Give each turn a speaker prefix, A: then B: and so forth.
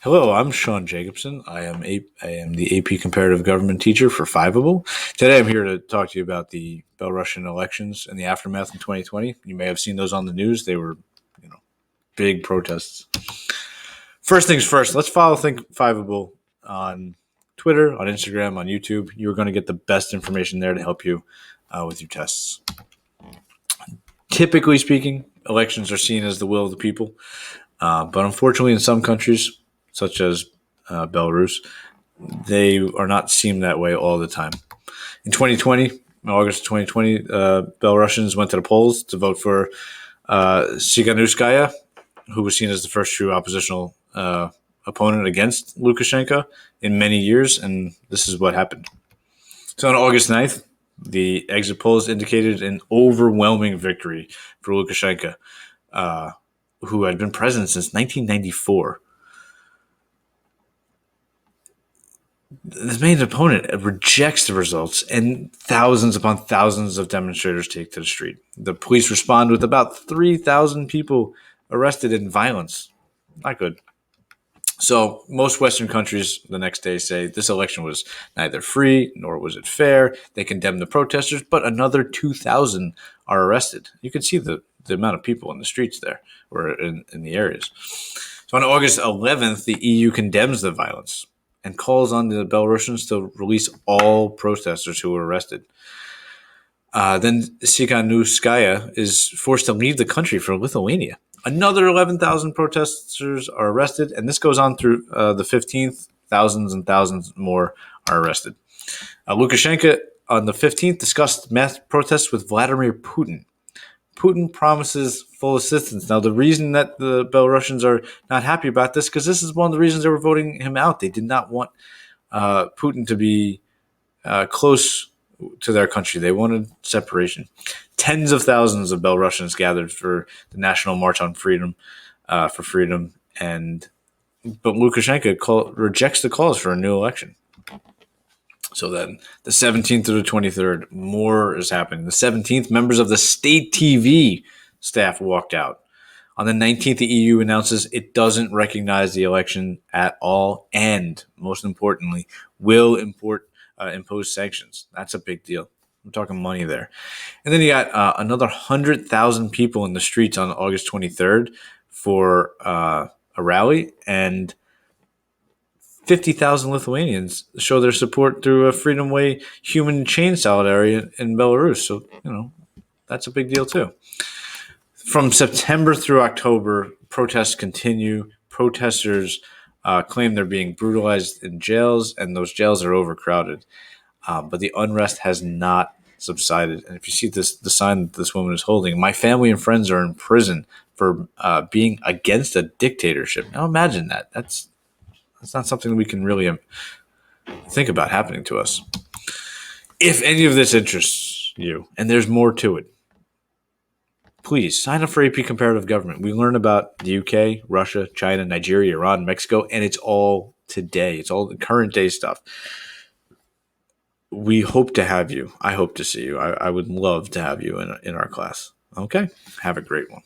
A: Hello, I'm Sean Jacobson. I am the AP Comparative Government teacher for Fiveable. Today I'm here to talk to you about the Belarusian elections and the aftermath in 2020. You may have seen those on the news. They were, big protests. First things first, let's follow Fiveable on Twitter, on Instagram, on YouTube. You're going to get the best information there to help you with your tests. Typically speaking, elections are seen as the will of the people. But unfortunately, in some countries, such as Belarus, they are not seen that way all the time. In 2020, in August of 2020, Belarusians went to the polls to vote for Tsikhanouskaya, who was seen as the first true oppositional opponent against Lukashenko in many years, and this is what happened. So on August 9th, the exit polls indicated an overwhelming victory for Lukashenko, who had been president since 1994. His main opponent rejects the results, and thousands upon thousands of demonstrators take to the street. The police respond with about 3,000 people arrested in violence. Not good. So most Western countries the next day say this election was neither free nor was it fair. They condemn the protesters, but another 2,000 are arrested. You can see the amount of people in the streets there or in the areas. So on August 11th, the EU condemns the violence and calls on the Belarusians to release all protesters who were arrested. Then Tsikhanouskaya is forced to leave the country for Lithuania. Another 11,000 protesters are arrested, and this goes on through the 15th. Thousands and thousands more are arrested. Lukashenko, on the 15th, discussed mass protests with Vladimir Putin. Putin promises full assistance. Now, the reason that the Belarusians are not happy about this, because this is one of the reasons they were voting him out. They did not want Putin to be close to their country. They wanted separation. Tens of thousands of Belarusians gathered for the National March on Freedom, for freedom, but Lukashenko rejects the calls for a new election. So then the 17th to the 23rd, more is happening. The 17th, members of the state TV staff walked out. On the 19th, the EU announces it doesn't recognize the election at all and, most importantly, will impose sanctions. That's a big deal. I'm talking money there. And then you got another 100,000 people in the streets on August 23rd for a rally, and 50,000 Lithuanians show their support through a Freedom Way human chain solidarity in Belarus. So, that's a big deal too. From September through October, protests continue. Protesters claim they're being brutalized in jails, and those jails are overcrowded. But the unrest has not subsided. And if you see the sign that this woman is holding, my family and friends are in prison for being against a dictatorship. Now imagine that. That's not something we can really think about happening to us. If any of this interests you, and there's more to it, please sign up for AP Comparative Government. We learn about the UK, Russia, China, Nigeria, Iran, Mexico, and it's all today. It's all the current day stuff. We hope to have you. I hope to see you. I would love to have you in our class. Okay? Have a great one.